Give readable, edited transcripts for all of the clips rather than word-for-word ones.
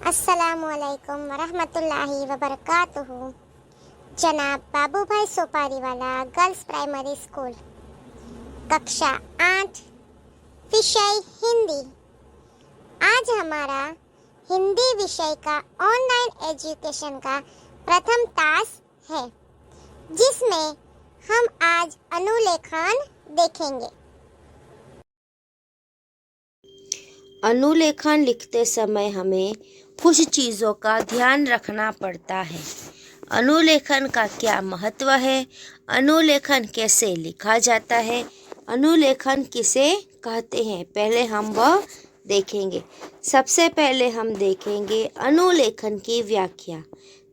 अस्सलामुअलैकुम वरहमतुल्लाहि वबरकातुहू। जनाब बाबूभाई सोपारीवाला गर्ल्स प्राइमरी स्कूल, कक्षा 8, विषय हिंदी। आज हमारा हिंदी विषय का ऑनलाइन एजुकेशन का प्रथम टास्क है, जिसमें हम आज अनुलेखन देखेंगे। अनुलेखन लिखते समय हमें कुछ चीज़ों का ध्यान रखना पड़ता है। अनुलेखन का क्या महत्व है, अनुलेखन कैसे लिखा जाता है, अनुलेखन किसे कहते हैं, पहले हम वह देखेंगे। सबसे पहले हम देखेंगे अनुलेखन की व्याख्या।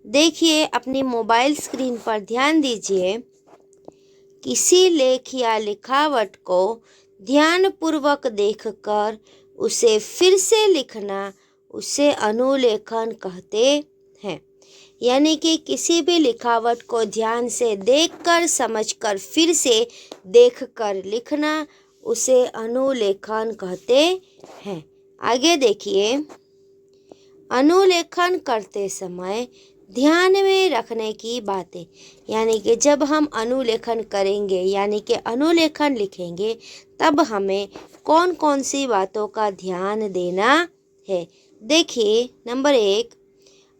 देखिए, अपनी मोबाइल स्क्रीन पर ध्यान दीजिए। किसी लेख या लिखावट को ध्यानपूर्वक देखकर उसे फिर से लिखना, उसे अनुलेखन कहते हैं। यानी कि किसी भी लिखावट को ध्यान से देखकर, समझकर, फिर से देखकर लिखना, उसे अनुलेखन कहते हैं। आगे देखिए, अनुलेखन करते समय ध्यान में रखने की बातें, यानी कि जब हम अनुलेखन करेंगे, यानी कि अनुलेखन लिखेंगे, तब हमें कौन कौन सी बातों का ध्यान देना है। देखिए, नंबर 1,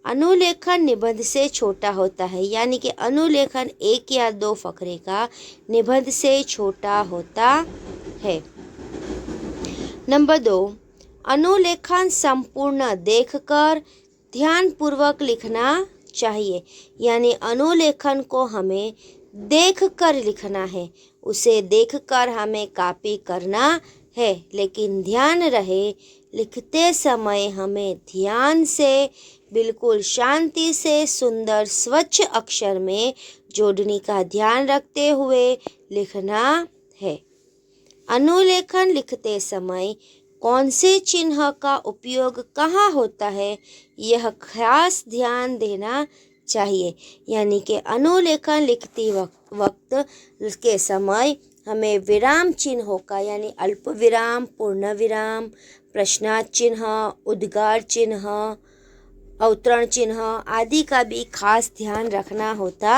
अनुलेखन निबंध से छोटा होता है, यानी कि अनुलेखन 1 या 2 फकरे का निबंध से छोटा होता है। नंबर 2, अनुलेखन संपूर्ण देखकर ध्यानपूर्वक लिखना चाहिए, यानी अनुलेखन को हमें देखकर लिखना है, उसे देखकर हमें कॉपी करना है। लेकिन ध्यान रहे, लिखते समय हमें ध्यान से, बिल्कुल शांति से, सुंदर स्वच्छ अक्षर में जोड़नी का ध्यान रखते हुए लिखना है। अनुलेखन लिखते समय कौन से चिन्ह का उपयोग कहाँ होता है, यह खास ध्यान देना चाहिए। यानी कि अनुलेखन लिखते वक्त के समय हमें विराम चिन्हों का, यानी अल्प विराम, पूर्ण विराम, प्रश्नार्थ चिन्ह, उद्गार चिन्ह, अवतरण चिन्ह आदि का भी खास ध्यान रखना होता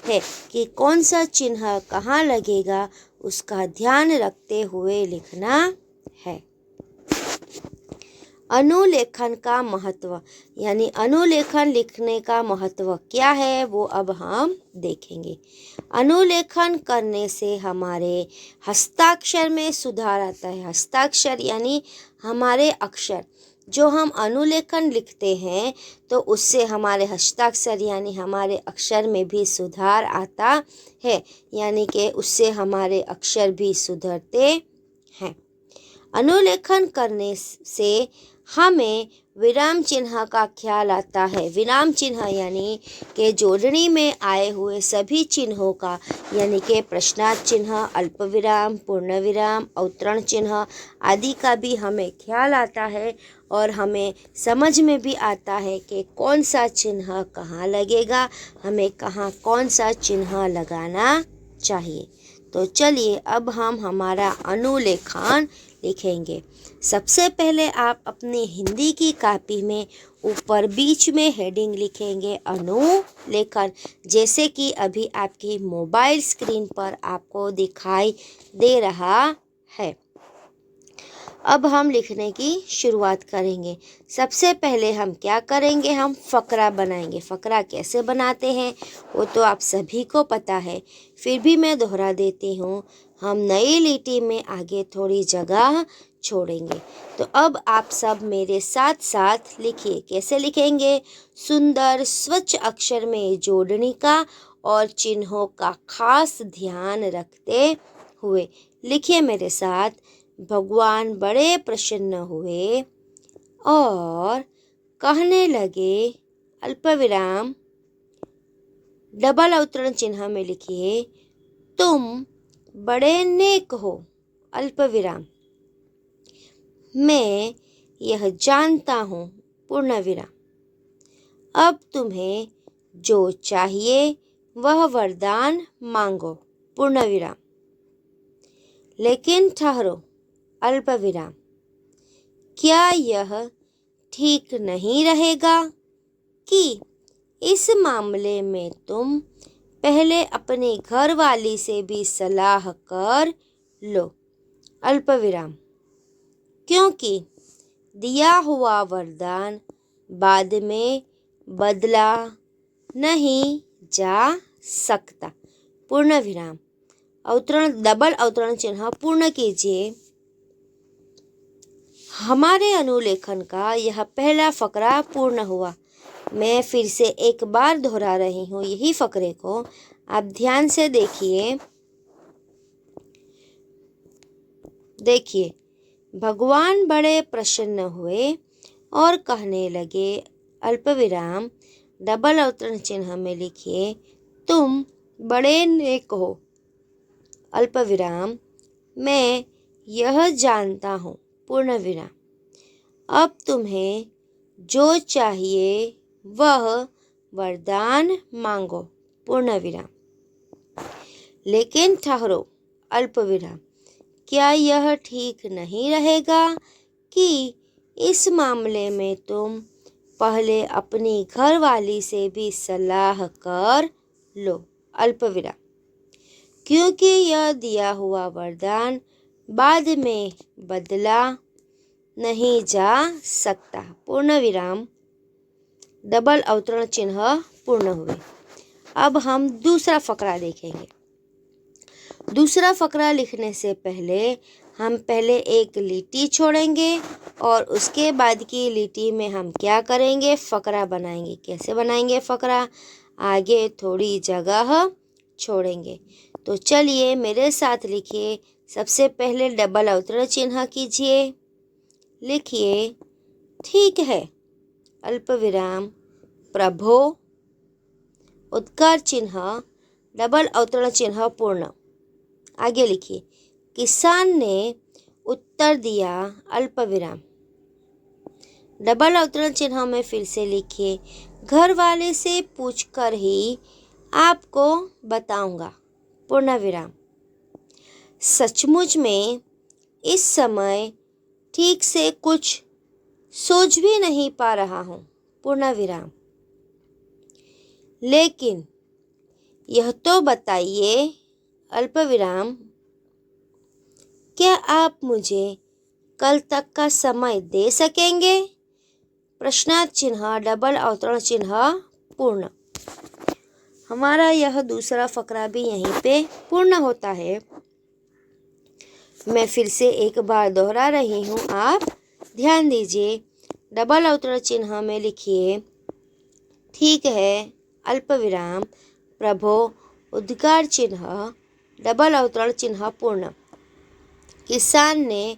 है कि कौन सा चिन्ह कहाँ लगेगा, उसका ध्यान रखते हुए लिखना है। अनुलेखन का महत्व, यानी अनुलेखन लिखने का महत्व क्या है, वो अब हम देखेंगे। अनुलेखन करने से हमारे हस्ताक्षर में सुधार आता है। हस्ताक्षर यानी हमारे अक्षर, जो हम अनुलेखन लिखते हैं तो उससे हमारे हस्ताक्षर यानी हमारे अक्षर में भी सुधार आता है, यानी कि उससे हमारे अक्षर भी सुधरते हैं। अनुलेखन करने से हमें विराम चिन्ह का ख्याल आता है। विराम चिन्ह यानी कि जोड़नी में आए हुए सभी चिन्हों का, यानी कि प्रश्नार्थ चिन्ह, अल्प विराम, पूर्ण विराम, अवतरण चिन्ह आदि का भी हमें ख्याल आता है और हमें समझ में भी आता है कि कौन सा चिन्ह कहाँ लगेगा, हमें कहाँ कौन सा चिन्ह लगाना चाहिए। तो चलिए अब हम हमारा अनुलेखन लिखेंगे। सबसे पहले आप अपनी हिंदी की कॉपी में ऊपर बीच में हेडिंग लिखेंगे अनुलेखन, जैसे कि अभी आपकी मोबाइल स्क्रीन पर आपको दिखाई दे रहा है। अब हम लिखने की शुरुआत करेंगे। सबसे पहले हम क्या करेंगे, हम फ़करा बनाएंगे। फ़करा कैसे बनाते हैं वो तो आप सभी को पता है, फिर भी मैं दोहरा देती हूँ। हम नई लिटी में आगे थोड़ी जगह छोड़ेंगे। तो अब आप सब मेरे साथ साथ लिखिए। कैसे लिखेंगे, सुंदर स्वच्छ अक्षर में जोड़नी का और चिन्हों का खास ध्यान रखते हुए लिखिए मेरे साथ। भगवान बड़े प्रसन्न हुए और कहने लगे, अल्पविराम, डबल अवतरण चिन्ह में लिखिए, तुम बड़े नेक हो, अल्पविराम, मैं यह जानता हूँ, पूर्ण विराम, अब तुम्हें जो चाहिए वह वरदान मांगो, पूर्ण विराम, लेकिन ठहरो, अल्प विराम, क्या यह ठीक नहीं रहेगा कि इस मामले में तुम पहले अपनी घरवाली से भी सलाह कर लो। अल्पविराम, क्योंकि दिया हुआ वरदान बाद में बदला नहीं जा सकता। पूर्ण विराम। अवतरण, डबल अवतरण चिन्ह पूर्ण कीजिए। हमारे अनुलेखन का यह पहला फकरा पूर्ण हुआ। मैं फिर से एक बार दोहरा रही हूँ यही फकरे को, आप ध्यान से देखिए। देखिए, भगवान बड़े प्रसन्न हुए और कहने लगे, अल्पविराम, डबल अवतरण चिन्ह में लिखिए, तुम बड़े नेक हो। अल्पविराम, मैं यह जानता हूँ। पूर्ण विराम। अब तुम्हें जो चाहिए वह वरदान मांगो। पूर्ण विराम। लेकिन ठहरो। अल्पविराम, क्या यह ठीक नहीं रहेगा कि इस मामले में तुम पहले अपनी घरवाली से भी सलाह कर लो। अल्पविराम, क्योंकि यह दिया हुआ वरदान बाद में बदला नहीं जा सकता। पूर्ण विराम। डबल अवतरण चिन्ह पूर्ण हुए। अब हम दूसरा फकरा देखेंगे। दूसरा फकरा लिखने से पहले हम पहले एक लिट्टी छोड़ेंगे और उसके बाद की लिट्टी में हम क्या करेंगे, फकरा बनाएंगे। कैसे बनाएंगे फकरा, आगे थोड़ी जगह छोड़ेंगे। तो चलिए मेरे साथ लिखिए। सबसे पहले डबल अवतरण चिन्ह कीजिए। लिखिए, ठीक है। अल्पविराम, प्रभो, उद्गार चिन्ह, डबल अवतरण चिन्ह पूर्ण। आगे लिखिए, किसान ने उत्तर दिया। अल्पविराम, डबल अवतरण चिन्ह में फिर से लिखिए, घर वाले से पूछकर ही आपको बताऊंगा। पूर्ण विराम। सचमुच में इस समय ठीक से कुछ सोच भी नहीं पा रहा हूँ। पूर्ण विराम। लेकिन यह तो बताइए। अल्पविराम, क्या आप मुझे कल तक का समय दे सकेंगे? प्रश्नार्थ चिन्ह, डबल अवतरण चिन्ह पूर्ण। हमारा यह दूसरा फकरा भी यहीं पे पूर्ण होता है। मैं फिर से एक बार दोहरा रही हूँ, आप ध्यान दीजिए। डबल अवतरण चिन्ह में लिखिए, ठीक है। अल्पविराम, प्रभो, उद्गार चिन्ह, डबल अवतरण चिन्ह पूर्ण। किसान ने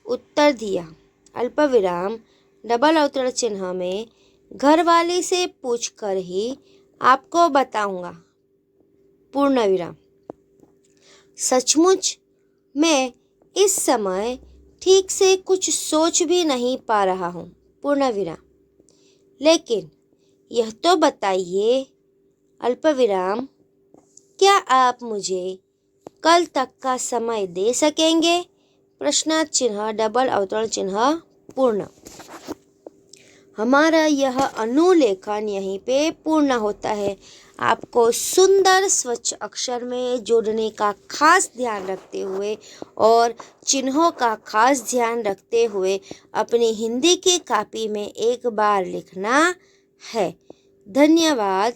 उत्तर दिया। अल्पविराम, डबल अवतरण चिन्ह में घरवाली से पूछकर ही आपको बताऊंगा। पूर्ण विराम। सचमुच मैं इस समय ठीक से कुछ सोच भी नहीं पा रहा हूँ। पूर्ण विराम। लेकिन यह तो बताइए। अल्पविराम, क्या आप मुझे कल तक का समय दे सकेंगे? प्रश्नार्थ चिन्ह, डबल अवतरण चिन्ह पूर्ण। हमारा यह अनुलेखन यहीं पे पूर्ण होता है। आपको सुंदर स्वच्छ अक्षर में जोड़ने का खास ध्यान रखते हुए और चिन्हों का खास ध्यान रखते हुए अपनी हिंदी की कॉपी में एक बार लिखना है। धन्यवाद।